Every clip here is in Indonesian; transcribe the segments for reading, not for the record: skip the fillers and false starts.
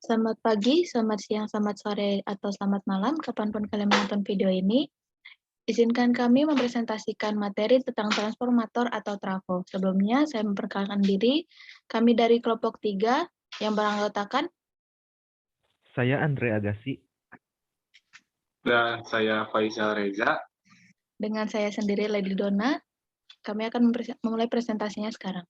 Selamat pagi, selamat siang, selamat sore, atau selamat malam, kapanpun kalian menonton video ini. Izinkan kami mempresentasikan materi tentang transformator atau trafo. Sebelumnya, saya memperkenalkan diri. Kami dari kelompok 3 yang beranggotakan. Saya Andre Agassi. Dan saya Faisal Reza. Dengan saya sendiri, Lady Donna. Kami akan memulai presentasinya sekarang.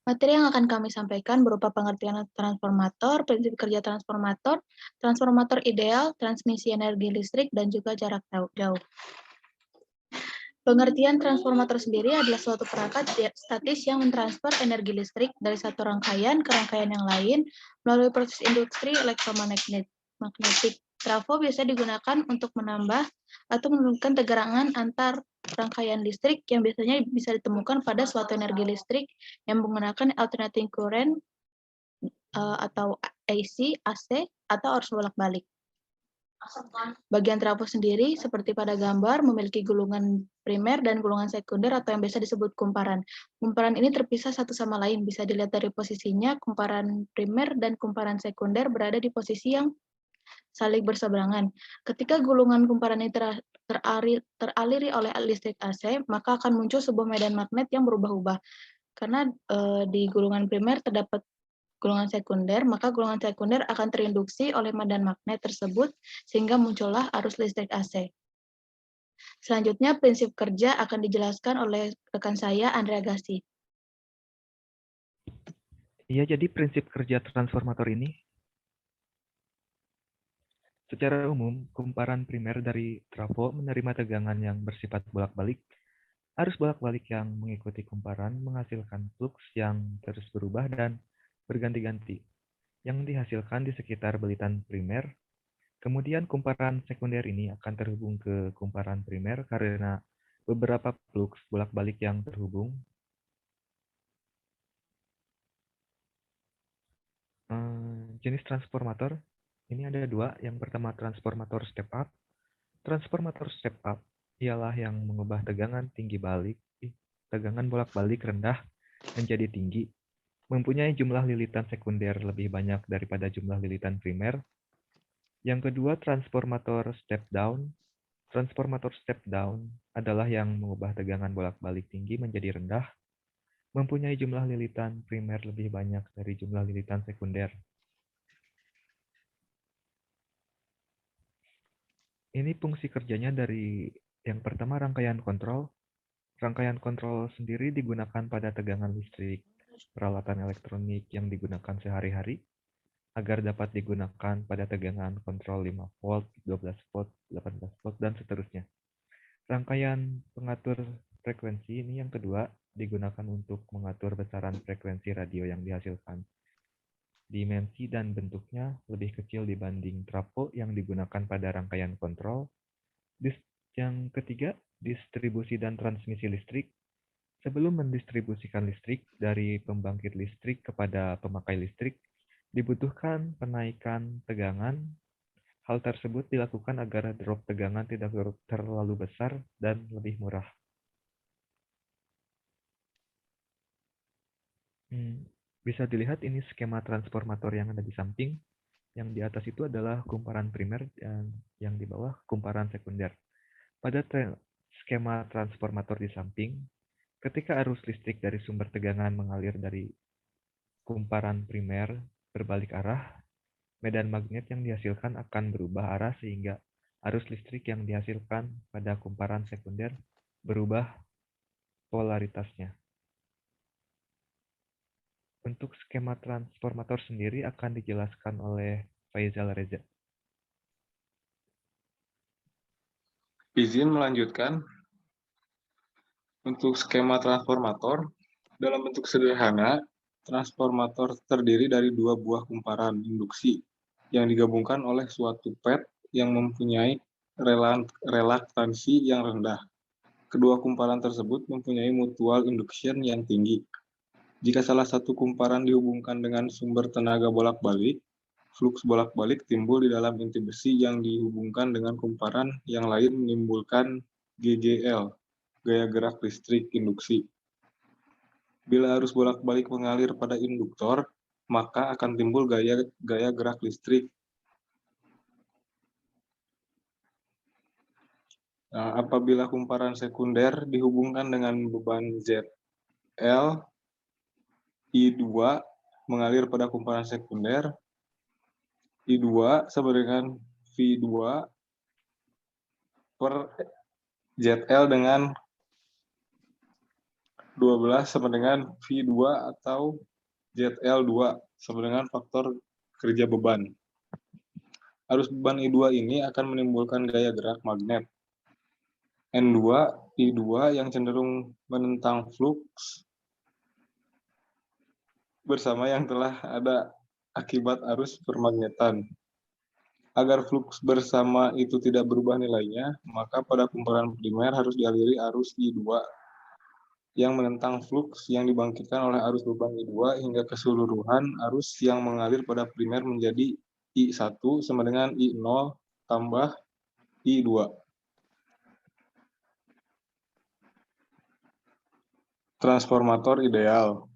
Materi yang akan kami sampaikan berupa pengertian transformator, prinsip kerja transformator, transformator ideal, transmisi energi listrik, dan juga jarak jauh. Pengertian transformator sendiri adalah suatu perangkat statis yang mentransfer energi listrik dari satu rangkaian ke rangkaian yang lain melalui proses industri elektromagnetik. Trafo biasa digunakan untuk menambah atau menurunkan tegangan antar rangkaian listrik yang biasanya bisa ditemukan pada suatu energi listrik yang menggunakan alternating current atau AC, AC, atau arus bolak-balik. Bagian trafo sendiri, seperti pada gambar, memiliki gulungan primer dan gulungan sekunder atau yang biasa disebut kumparan. Kumparan ini terpisah satu sama lain, bisa dilihat dari posisinya, kumparan primer dan kumparan sekunder berada di posisi yang saling berseberangan. Ketika gulungan kumparan ini teraliri oleh listrik AC, maka akan muncul sebuah medan magnet yang berubah-ubah. Karena di gulungan primer terdapat gulungan sekunder, maka gulungan sekunder akan terinduksi oleh medan magnet tersebut sehingga muncullah arus listrik AC. Selanjutnya, prinsip kerja akan dijelaskan oleh rekan saya, Andre Agassi. Iya, jadi prinsip kerja transformator ini secara umum, kumparan primer dari trafo menerima tegangan yang bersifat bolak-balik. Arus bolak-balik yang mengikuti kumparan menghasilkan fluks yang terus berubah dan berganti-ganti, yang dihasilkan di sekitar belitan primer. Kemudian kumparan sekunder ini akan terhubung ke kumparan primer karena beberapa fluks bolak-balik yang terhubung. Jenis transformator ini ada dua. Yang pertama transformator step up. Transformator step up ialah yang mengubah tegangan bolak-balik rendah menjadi tinggi, mempunyai jumlah lilitan sekunder lebih banyak daripada jumlah lilitan primer. Yang kedua transformator step down. Transformator step down adalah yang mengubah tegangan bolak-balik tinggi menjadi rendah, mempunyai jumlah lilitan primer lebih banyak dari jumlah lilitan sekunder. Ini fungsi kerjanya dari yang pertama rangkaian kontrol. Rangkaian kontrol sendiri digunakan pada tegangan listrik peralatan elektronik yang digunakan sehari-hari agar dapat digunakan pada tegangan kontrol 5 volt, 12 volt, 18 volt, dan seterusnya. Rangkaian pengatur frekuensi ini yang kedua digunakan untuk mengatur besaran frekuensi radio yang dihasilkan. Dimensi dan bentuknya lebih kecil dibanding trafo yang digunakan pada rangkaian kontrol. Yang ketiga, distribusi dan transmisi listrik. Sebelum mendistribusikan listrik dari pembangkit listrik kepada pemakai listrik, dibutuhkan penaikan tegangan. Hal tersebut dilakukan agar drop tegangan tidak terlalu besar dan lebih murah. Bisa dilihat ini skema transformator yang ada di samping. Yang di atas itu adalah kumparan primer dan yang di bawah kumparan sekunder. Pada skema transformator di samping, ketika arus listrik dari sumber tegangan mengalir dari kumparan primer berbalik arah, medan magnet yang dihasilkan akan berubah arah sehingga arus listrik yang dihasilkan pada kumparan sekunder berubah polaritasnya. Untuk skema transformator sendiri akan dijelaskan oleh Faisal Reza. Izin melanjutkan. Untuk skema transformator, dalam bentuk sederhana, transformator terdiri dari dua buah kumparan induksi yang digabungkan oleh suatu pad yang mempunyai relaktansi yang rendah. Kedua kumparan tersebut mempunyai mutual induction yang tinggi. Jika salah satu kumparan dihubungkan dengan sumber tenaga bolak-balik, Fluks bolak-balik timbul di dalam inti besi yang dihubungkan dengan kumparan yang lain menimbulkan GGL, gaya gerak listrik induksi. Bila arus bolak-balik mengalir pada induktor, maka akan timbul gaya gerak listrik. Nah, apabila kumparan sekunder dihubungkan dengan beban ZL, I2 mengalir pada kumparan sekunder, I2 sama dengan V2 per ZL dengan 12 sama dengan V2 atau ZL2 sama dengan faktor kerja beban. Arus beban I2 ini akan menimbulkan gaya gerak magnet. N2, I2 yang cenderung menentang fluks bersama yang telah ada akibat arus permagnetan. Agar fluks bersama itu tidak berubah nilainya, maka pada kumparan primer harus dialiri arus I2 yang menentang fluks yang dibangkitkan oleh arus beban I2 hingga keseluruhan arus yang mengalir pada primer menjadi I1 sama dengan I0 tambah I2. Transformator ideal.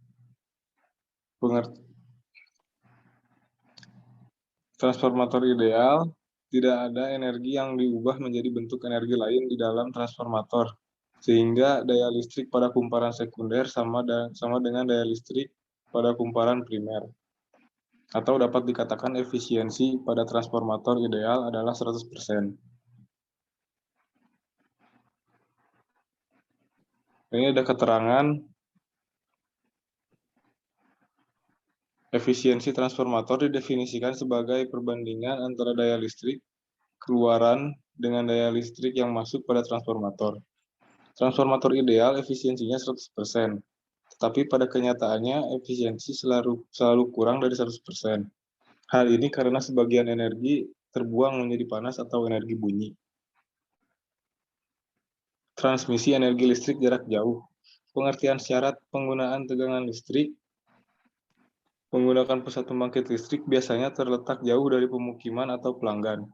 Transformator ideal, tidak ada energi yang diubah menjadi bentuk energi lain di dalam transformator, sehingga daya listrik pada kumparan sekunder sama dengan daya listrik pada kumparan primer. Atau dapat dikatakan efisiensi pada transformator ideal adalah 100%. Ini ada keterangan efisiensi transformator didefinisikan sebagai perbandingan antara daya listrik keluaran dengan daya listrik yang masuk pada transformator. Transformator ideal efisiensinya 100%, tetapi pada kenyataannya efisiensi selalu kurang dari 100%. Hal ini karena sebagian energi terbuang menjadi panas atau energi bunyi. Transmisi energi listrik jarak jauh. Pengertian syarat penggunaan tegangan listrik. Menggunakan pusat pembangkit listrik biasanya terletak jauh dari pemukiman atau pelanggan,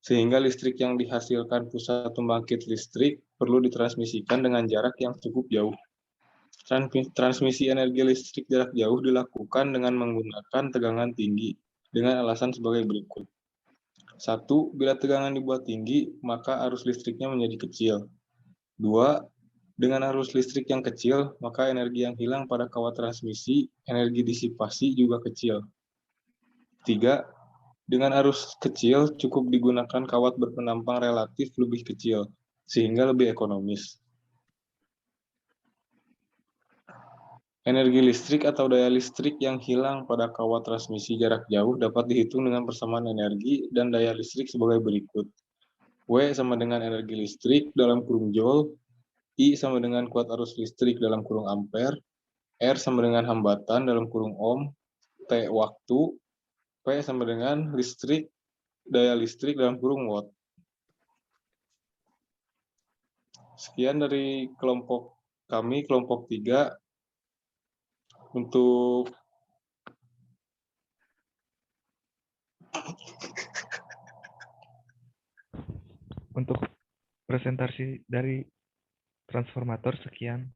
sehingga listrik yang dihasilkan pusat pembangkit listrik perlu ditransmisikan dengan jarak yang cukup jauh. Transmisi energi listrik jarak jauh dilakukan dengan menggunakan tegangan tinggi, dengan alasan sebagai berikut. 1. Bila tegangan dibuat tinggi, maka arus listriknya menjadi kecil. 2. Dengan arus listrik yang kecil, maka energi yang hilang pada kawat transmisi, energi disipasi juga kecil. 3. Dengan arus kecil, cukup digunakan kawat berpenampang relatif lebih kecil, sehingga lebih ekonomis. Energi listrik atau daya listrik yang hilang pada kawat transmisi jarak jauh dapat dihitung dengan persamaan energi dan daya listrik sebagai berikut. W sama dengan energi listrik dalam kurung joule, I sama dengan kuat arus listrik dalam kurung ampere, R sama dengan hambatan dalam kurung ohm, T waktu, P sama dengan daya listrik dalam kurung watt. Sekian dari kelompok kami, kelompok 3. Untuk presentasi dari transformator sekian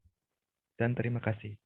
dan terima kasih.